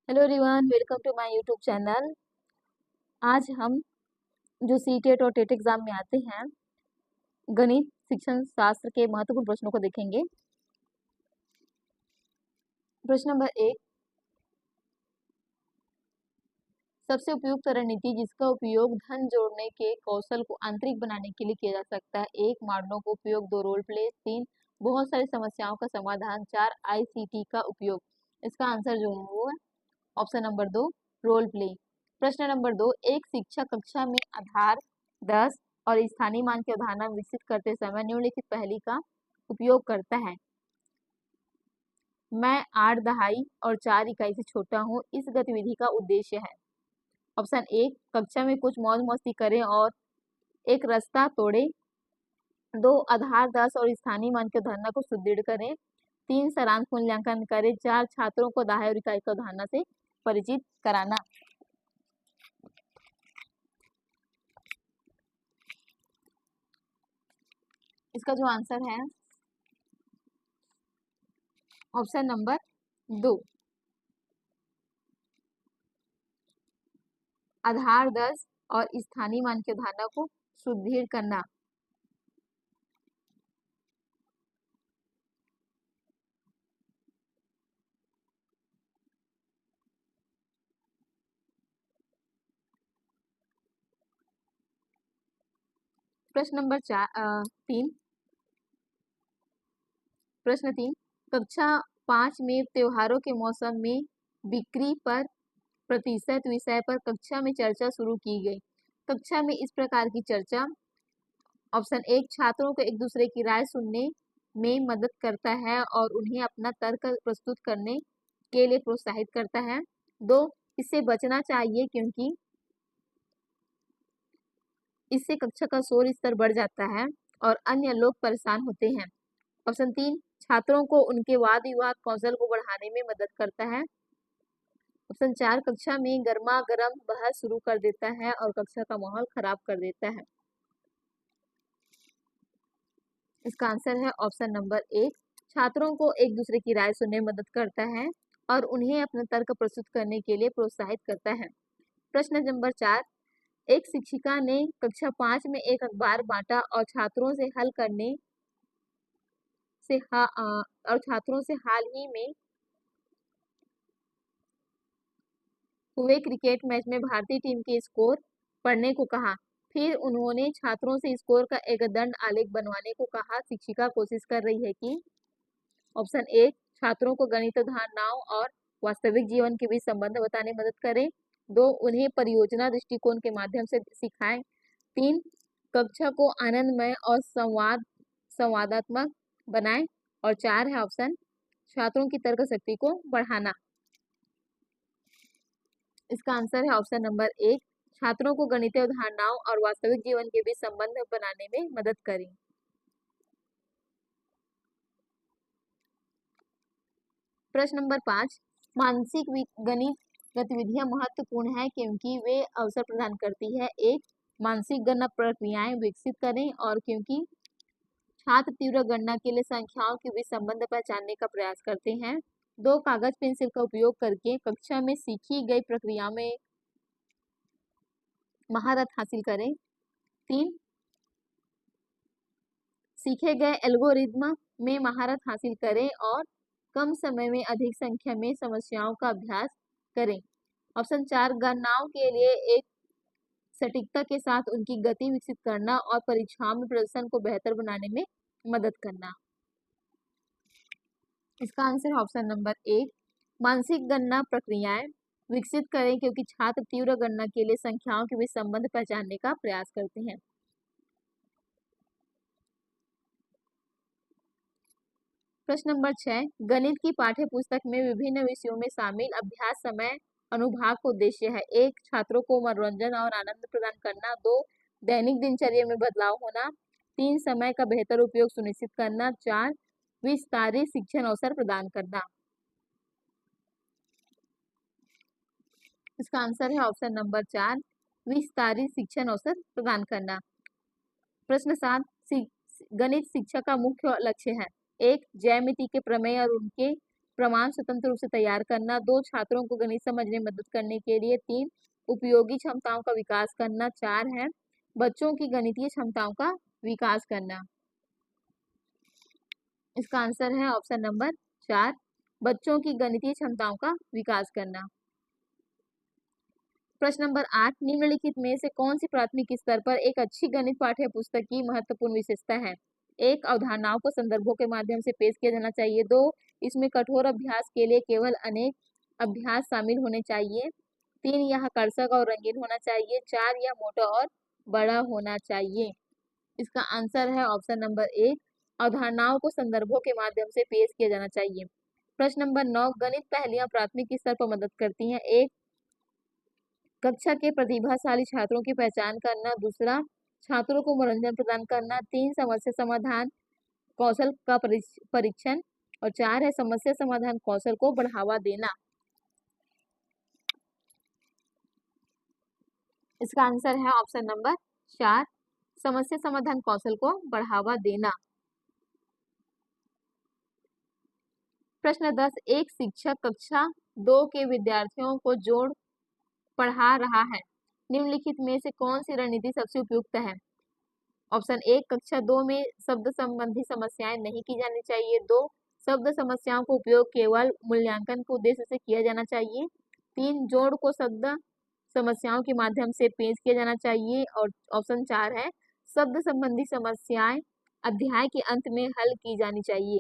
Hello everyone, welcome to my YouTube channel. आज हम जो सीटेट और टेट एग्जाम में आते हैं गणित शिक्षण शास्त्र के महत्वपूर्ण प्रश्नों को देखेंगे। प्रश्न नंबर 1, सबसे उपयुक्त रणनीति जिसका उपयोग धन जोड़ने के कौशल को आंतरिक बनाने के लिए किया जा सकता है। 1, मॉडलों का उपयोग। 2, रोल प्ले। 3, बहुत सारी समस्याओं का समाधान। 4, आईसीटी का उपयोग। इसका आंसर जो है वो है ऑप्शन नंबर 2, रोल प्ले। प्रश्न नंबर 2, एक शिक्षक कक्षा में आधार 10 और स्थानीय मान की अवधारणा विकसित करते समय निम्नलिखित पहली का उपयोग करता है। मैं 8 दहाई और 4 इकाई से छोटा हूँ, इस गतिविधि का उद्देश्य है। ऑप्शन 1, कक्षा में कुछ मौज मस्ती करें और एक रास्ता तोड़े। 2, आधार 10 और स्थानीय मान की अवधारणा को सुदृढ़ करें। 3, सारांश मूल्यांकन करें। 4, छात्रों को दहाई और इकाई की अवधारणा से परिचित कराना। इसका जो आंसर है ऑप्शन नंबर 2, आधार 10 और स्थानीय मान की अवधारणा को सुदृढ़ करना। प्रश्न नंबर 3, प्रश्न 3, कक्षा 5 में त्योहारों के मौसम में बिक्री पर प्रतिशत विषय पर कक्षा में चर्चा शुरू की गई। कक्षा में इस प्रकार की चर्चा ऑप्शन 1, छात्रों को एक दूसरे की राय सुनने में मदद करता है और उन्हें अपना तर्क प्रस्तुत करने के लिए प्रोत्साहित करता है। 2, इससे बचना चाहिए क्योंकि इससे कक्षा का शोर स्तर बढ़ जाता है और अन्य लोग परेशान होते हैं। ऑप्शन 3, छात्रों को उनके वाद विवाद कौशल को बढ़ाने में मदद करता है। ऑप्शन 4, कक्षा में गर्मा गर्म बहस शुरू कर देता है और कक्षा का माहौल खराब कर देता है। इसका आंसर है ऑप्शन नंबर 1, छात्रों को एक दूसरे की राय सुनने में मदद करता है और उन्हें अपना तर्क प्रस्तुत करने के लिए प्रोत्साहित करता है। प्रश्न नंबर 4, एक शिक्षिका ने कक्षा 5 में एक अखबार बांटा और छात्रों से छात्रों से हाल ही में हुए क्रिकेट मैच में भारतीय टीम के स्कोर पढ़ने को कहा। फिर उन्होंने छात्रों से स्कोर का एक दंड आलेख बनवाने को कहा। शिक्षिका कोशिश कर रही है कि ऑप्शन 1, छात्रों को गणित धारणाओं और वास्तविक जीवन के बीच संबंध बताने में मदद करें। 2, उन्हें परियोजना दृष्टिकोण के माध्यम से सिखाएं। 3, कक्षा को आनंदमय और संवादात्मक बनाएं। और 4 है ऑप्शन, छात्रों की तर्क शक्ति को बढ़ाना। इसका आंसर है ऑप्शन नंबर 1, छात्रों को गणितीय अवधारणाओं और वास्तविक जीवन के बीच संबंध बनाने में मदद करें। प्रश्न नंबर 5, मानसिक गणित गतिविधियां महत्वपूर्ण है क्योंकि वे अवसर प्रदान करती है। 1, मानसिक गणना प्रक्रियाएं विकसित करें और क्योंकि छात्र तीव्र गणना के लिए संख्याओं के बीच संबंध पहचानने का प्रयास करते हैं। 2, कागज पेंसिल का उपयोग करके कक्षा में सीखी गई प्रक्रिया में महारत हासिल करें। 3, सीखे गए एल्गोरिदम में महारत हासिल करें और कम समय में अधिक संख्या में समस्याओं का अभ्यास करें। ऑप्शन 4, गणनाओं के लिए एक सटीकता के साथ उनकी गति विकसित करना और परीक्षाओं में प्रदर्शन को बेहतर बनाने में मदद करना। इसका आंसर ऑप्शन नंबर 1, मानसिक गणना प्रक्रियाएं विकसित करें क्योंकि छात्र तीव्र गणना के लिए संख्याओं के बीच संबंध पहचानने का प्रयास करते हैं। प्रश्न नंबर 6, गणित की पाठ्य पुस्तक में विभिन्न विषयों में शामिल अभ्यास समय अनुभाग का उद्देश्य है। 1, छात्रों को मनोरंजन और आनंद प्रदान करना। 2, दैनिक दिनचर्या में बदलाव होना। 3, समय का बेहतर उपयोग सुनिश्चित करना। 4, विस्तारित शिक्षण अवसर प्रदान करना। इसका आंसर है ऑप्शन नंबर 4, विस्तारित शिक्षण अवसर प्रदान करना। प्रश्न 7, गणित शिक्षा का मुख्य लक्ष्य है। 1, ज्यामिति के प्रमेय और उनके प्रमाण स्वतंत्र रूप से तैयार करना। 2 छात्रों को गणित समझने में मदद करने के लिए। 3 उपयोगी क्षमताओं का विकास करना। 4 है बच्चों की गणितीय क्षमताओं का विकास करना। इसका आंसर है ऑप्शन नंबर 4, बच्चों की गणितीय क्षमताओं का विकास करना। प्रश्न नंबर 8, निम्नलिखित में से कौन सी प्राथमिक स्तर पर एक अच्छी गणित पाठ्य पुस्तक की महत्वपूर्ण विशेषता है? 1 अवधारणाओं को संदर्भों के माध्यम से पेश किया जाना चाहिए। 2 इसमें कठोर अभ्यास के लिए केवल अनेक अभ्यास शामिल होने चाहिए। 3 यह आकर्षक और रंगीन होना चाहिए। 4 यह मोटा और बड़ा होना चाहिए। इसका आंसर है ऑप्शन नंबर 1, अवधारणाओं को संदर्भों के माध्यम से पेश किया जाना चाहिए। प्रश्न नंबर 9, गणित पहेलियां प्राथमिक स्तर पर मदद करती हैं। 1 कक्षा के प्रतिभाशाली छात्रों की पहचान करना। दूसरा छात्रों को मनोरंजन प्रदान करना। 3 समस्या समाधान कौशल का परीक्षण। और 4 है समस्या समाधान कौशल को बढ़ावा देना। इसका आंसर है ऑप्शन नंबर 4, समस्या समाधान कौशल को बढ़ावा देना। प्रश्न 10, एक शिक्षक कक्षा 2 के विद्यार्थियों को जोड़ पढ़ा रहा है। निम्नलिखित में से कौन सी रणनीति सबसे उपयुक्त है? ऑप्शन 1 कक्षा 2 में शब्द संबंधी समस्याएं नहीं की जानी चाहिए। 2 शब्द समस्याओं का उपयोग केवल मूल्यांकन के उद्देश्य से किया जाना चाहिए। 3 जोड़ को शब्द समस्याओं के माध्यम से पेश किया जाना चाहिए। और ऑप्शन 4 है शब्द संबंधी समस्याएं अध्याय के अंत में हल की जानी चाहिए।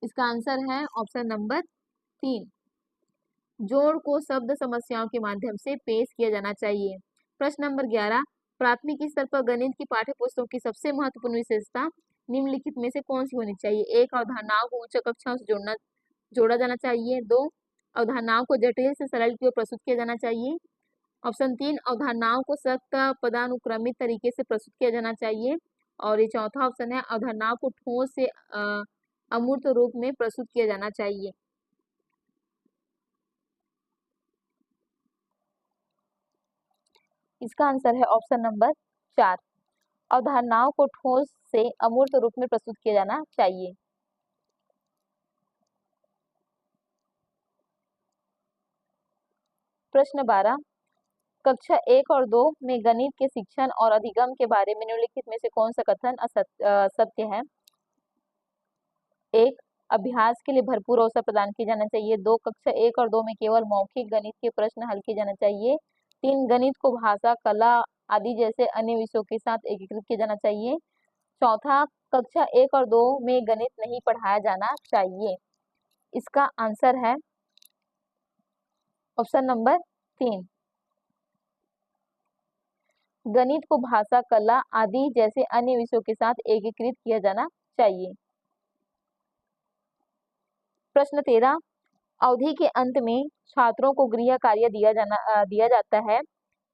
इसका आंसर है ऑप्शन नंबर 3, जोड़ को शब्द समस्याओं के माध्यम से पेश किया जाना चाहिए। प्रश्न नंबर 11, प्राथमिक स्तर पर गणित की पाठ्य पुस्तकों की सबसे महत्वपूर्ण विशेषता निम्नलिखित में से कौन सी होनी चाहिए? 1 अवधारणाओं को उच्च कक्षाओं से जोड़ा जाना चाहिए। 2 अवधारणाओं को जटिल से सरल की ओर प्रस्तुत किया जाना चाहिए। ऑप्शन 3 अवधारणाओं को सख्त पदानुक्रमित तरीके से प्रस्तुत किया जाना चाहिए। और ये चौथा ऑप्शन है अवधारणाओं को ठोस से अमूर्त रूप में प्रस्तुत किया जाना चाहिए। इसका आंसर है ऑप्शन नंबर 4, अवधारणाओं को ठोस से अमूर्त रूप में प्रस्तुत किया जाना चाहिए। प्रश्न 12, कक्षा 1 और 2 में गणित के शिक्षण और अधिगम के बारे में निम्नलिखित में से कौन सा कथन सत्य है? 1 अभ्यास के लिए भरपूर अवसर प्रदान किया जाना चाहिए। 2 कक्षा 1 और 2 में केवल मौखिक गणित के प्रश्न हल किए जाना चाहिए। 3 गणित को भाषा, कला आदि जैसे अन्य विषयों के साथ एकीकृत किया जाना चाहिए। चौथा कक्षा 1 और 2 में गणित नहीं पढ़ाया जाना चाहिए। इसका आंसर है ऑप्शन नंबर 3, गणित को भाषा, कला आदि जैसे अन्य विषयों के साथ एकीकृत किया जाना चाहिए। प्रश्न 13, अवधि के अंत में छात्रों को गृह कार्य दिया जाता है।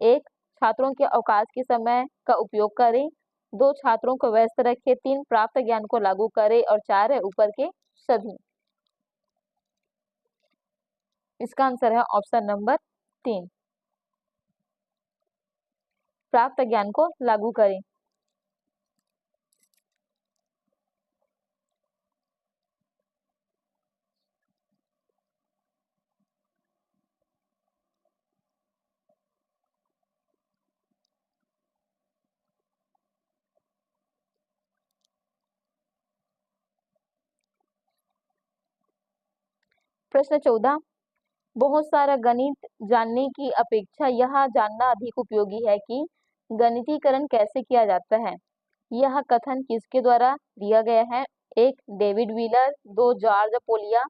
1 छात्रों के अवकाश के समय का उपयोग करें। 2 छात्रों को व्यस्त रखें। 3 प्राप्त ज्ञान को लागू करें। और 4 है ऊपर के सभी। इसका आंसर है ऑप्शन नंबर 3, प्राप्त ज्ञान को लागू करें। प्रश्न 14, बहुत सारा गणित जानने की अपेक्षा यह जानना अधिक उपयोगी है कि गणितीकरण कैसे किया जाता है। यह कथन किसके द्वारा दिया गया है? 1 David Wheeler. 2 George Polya.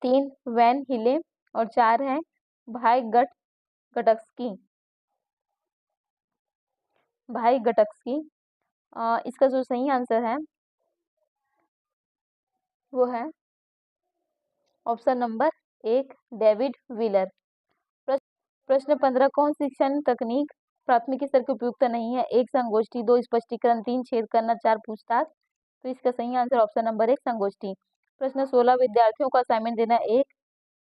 3 van Hiele. और 4 है भाई गटस्की। भाई गटस्की। इसका जो सही आंसर है वो है ऑप्शन नंबर 1 डेविड व्हीलर। प्रश्न 15, कौन शिक्षण तकनीक प्राथमिक स्तर की उपयुक्त नहीं है? 1 संगोष्ठी। 2 स्पष्टीकरण। 3 छेद करना। 4 पूछताछ। तो इसका सही आंसर ऑप्शन नंबर 1 संगोष्ठी। प्रश्न 16, विद्यार्थियों को असाइनमेंट देना। 1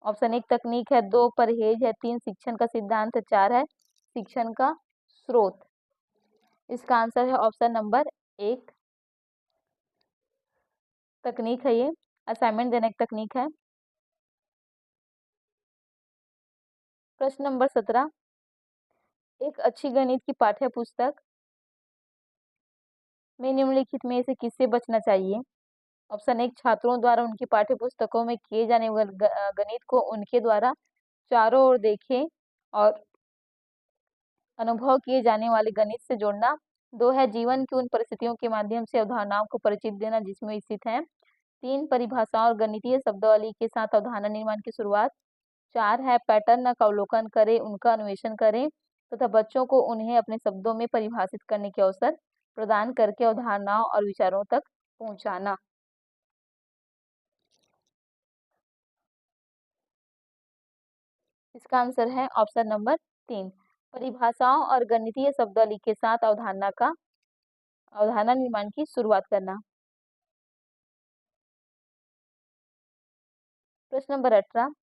ऑप्शन 1 तकनीक है। 2 परहेज है। 3 शिक्षण का सिद्धांत है। 4 है शिक्षण का स्रोत। इसका आंसर है ऑप्शन नंबर 1 तकनीक है, ये असाइनमेंट देने की तकनीक है। प्रश्न नंबर 17, एक अच्छी गणित की पाठ्य पुस्तक में निम्नलिखित में से किससे बचना चाहिए? ऑप्शन 1, छात्रों द्वारा उनकी पाठ्य पुस्तकों में किए जाने वाले गणित को उनके द्वारा चारों ओर देखें और अनुभव किए जाने वाले गणित से जोड़ना। 2 है जीवन की उन परिस्थितियों के माध्यम से अवधारणाओं को परिचित देना जिसमें स्थित है। 3 परिभाषाओं और गणितीय शब्दावली के साथ अवधारणा निर्माण की शुरुआत। 4 है पैटर्न का अवलोकन करें, उनका अन्वेषण करें तथा बच्चों को उन्हें अपने शब्दों में परिभाषित करने के अवसर प्रदान करके अवधारणाओं और विचारों तक पहुंचाना। इसका आंसर है ऑप्शन नंबर 3, परिभाषाओं और गणितीय शब्दावली के साथ अवधारणा निर्माण की शुरुआत करना। प्रश्न नंबर 18,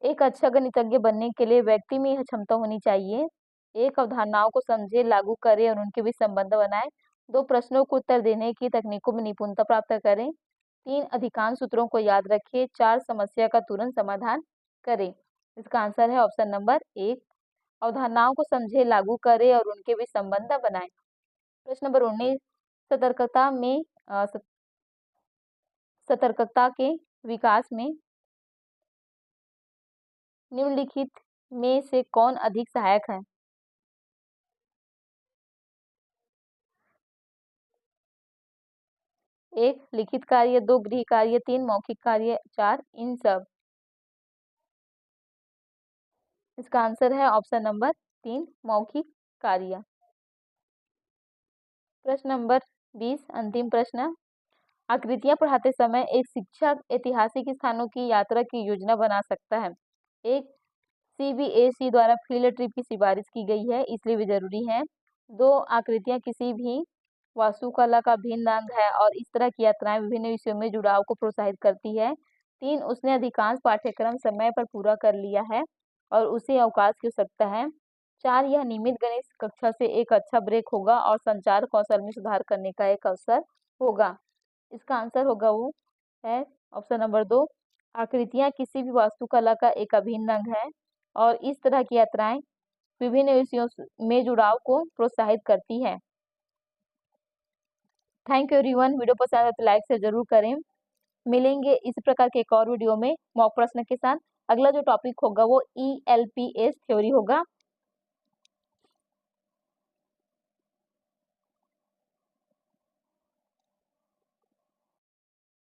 एक अच्छा गणितज्ञ बनने के लिए व्यक्ति में यह क्षमता होनी चाहिए। 1, अवधारणाओं को समझे, लागू करे और उनके बीच संबंध बनाए। 2, प्रश्नों को उत्तर देने की तकनीकों में निपुणता प्राप्त करें। 3, अधिकांश सूत्रों को याद रखें। 4, समस्या का तुरंत समाधान करें। इसका आंसर है ऑप्शन नंबर 1, अवधारणाओं को समझे, लागू करे और उनके बीच संबंध बनाए। प्रश्न नंबर 19, सतर्कता में सतर्कता के विकास में निम्नलिखित में से कौन अधिक सहायक है? 1, लिखित कार्य। 2, गृह कार्य। 3, मौखिक कार्य। 4, इन सब। इसका आंसर है ऑप्शन नंबर 3, मौखिक कार्य। प्रश्न नंबर 20, अंतिम प्रश्न, आकृतियां पढ़ाते समय एक शिक्षक ऐतिहासिक स्थानों की यात्रा की योजना बना सकता है। 1, सीबीएसई द्वारा फील्ड ट्रिप की सिफारिश की गई है इसलिए वे जरूरी है। 2, आकृतियां किसी भी वास्तुकला का भिन्न अंग है और इस तरह की यात्राएं विभिन्न विषयों में जुड़ाव को प्रोत्साहित करती है। 3, उसने अधिकांश पाठ्यक्रम समय पर पूरा कर लिया है और उसे अवकाश की आवश्यकता है। 4, यह नियमित गणित कक्षा से एक अच्छा ब्रेक होगा और संचार कौशल में सुधार करने का एक अवसर होगा। इसका आंसर होगा वो है ऑप्शन नंबर 2, आकृतियां किसी भी वास्तुकला का एक अभिन्न अंग है और इस तरह की यात्राएं विभिन्न विषयों में जुड़ाव को प्रोत्साहित करती है। थैंक यू एवरीवन, वीडियो पसंद आए तो लाइक से जरूर करें। मिलेंगे इस प्रकार के एक और वीडियो में मॉक प्रश्न के साथ। अगला जो टॉपिक होगा वो ELPS थ्योरी होगा।